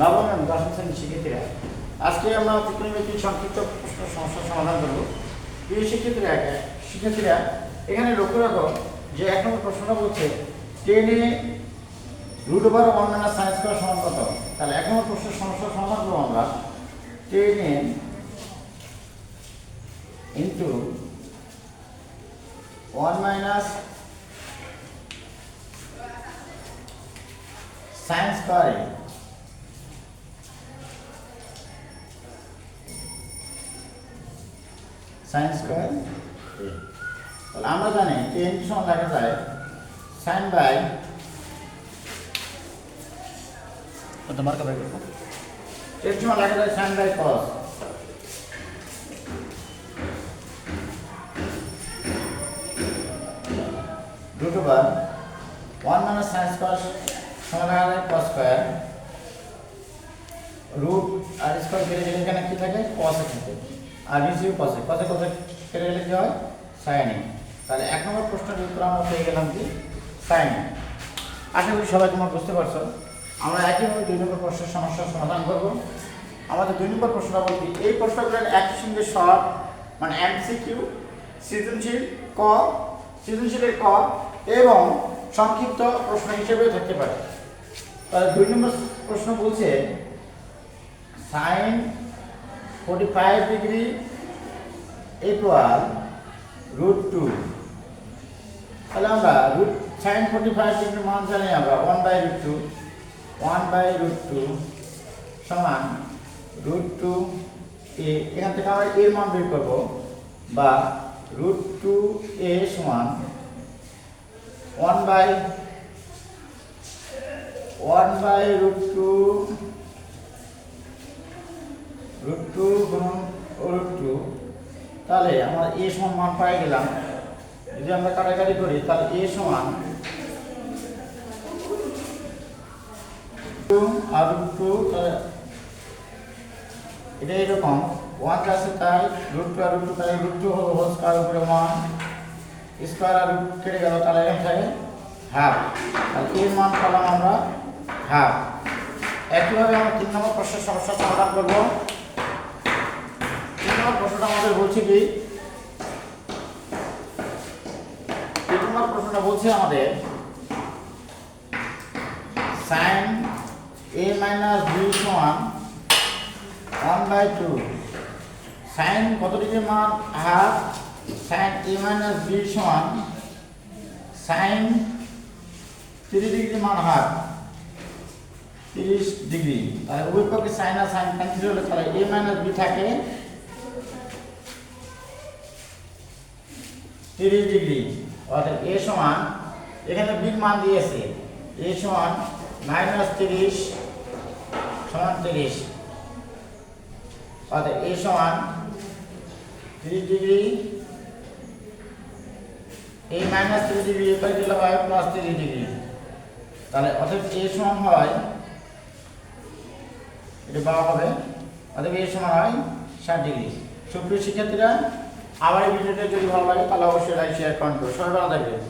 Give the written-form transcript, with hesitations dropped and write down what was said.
নবম এবং দশম শ্রেণীর শিক্ষার্থীরা, আজকে আমরা ত্রিকোণমিতির সংক্ষিপ্ত প্রশ্ন সমস্যার সমাধান করব। প্রিয় শিক্ষার্থীরা এখানে লক্ষ্য রাখো যে 1 নম্বর প্রশ্নটা বলছে 10 এ √1 - sin স্কয়ার সমান কত। তাহলে 1 নম্বর প্রশ্নের সমস্যার সমাধান করব আমরা 10 into 1 - sin square sin square. তাহলে আমরা জানি 10 সমান লেখা যায় sin বাই কত মার্কা বাই করব 10 সমান লেখা যায় sin by cos √1 - sin square সমান লেখা যায় cos স্কয়ার রুট আর স্কয়ার কেটে গেলে এখানে কি থাকে cos এ থাকে আর নিচে cos এ কেটে গেলে কি হয় sin এ। তাহলে 1 নম্বর প্রশ্নের উত্তর আমরা পেয়ে গেলাম কি sin। আশা করি সবাই তোমরা বুঝতে পারছো। আমরা একইভাবে 2 নম্বর প্রশ্নের সমস্যার সমাধান করব। আমাদের 2 নম্বর প্রশ্নটা বলতে এই প্রশ্নগুলো একই সঙ্গে শর্ট মানে এমসিকিউ সৃজনশীলের ক এবং সংক্ষিপ্ত প্রশ্ন হিসেবে থাকতে পারে। তাহলে 2 নম্বর প্রশ্ন বলছে sin 45 ডিগ্রি ইকুয়াল √2। তাহলে আমরা sin 45 ডিগ্রির মান জানি আমরা 1/√2 সমান √2 a। এখান থেকে আমরা এর মান বের করব বা √2a সমান 1/√2 গুণন √2। তাহলে আমরা a সমান মান পাই গেলাম। যদি আমরা কাটাকাটি করি তাহলে a সমান আর √2। তাহলে এটা এরকম 1 আছে তাই √2 আর √2 তাহলে √2 হলো হোল স্কয়ার উপরে 1 স্কয়ার আর √2 কেটে গেল তাহলে এখানে থাকে হাফ। তাহলে এর মান পেলাম আমরা হাফ। একইভাবে আমরা 3 নম্বর প্রশ্নের সমস্যা সমাধান করব। 3 নম্বর প্রশ্নটা আমাদের বলছে কি 3 নম্বর প্রশ্নটা বলছে আমাদের sin a - b সমান 1/2। sin কত ডিগ্রির মান হাফ sin a - b সমান sin 30 ডিগ্রির মান হাফ 30 ডিগ্রি। তাহলে উভয় পক্ষে sin আর sin ক্যান্সেল হলে তাহলে a - b থাকে 30 ডিগ্রি। অর্থাৎ a সমান এখানে b মান দিয়েছে a সমান -30 সমান 30। অর্থাৎ a সমান 30 ডিগ্রি এই -30 ডিগ্রি এপাশে দিলে হয় +30 ডিগ্রি। তাহলে অর্থাৎ a সমান হয় এটা পাওয়া হবে। অর্থাৎ a সমান হয় 60 ডিগ্রি। সুপ্রিয় শিক্ষার্থীরা, আমার এই ভিডিওটা যদি ভালো লাগে তাহলে অবশ্যই লাইক শেয়ার কমেন্ট করো। সবাই ভালো থাকবেন।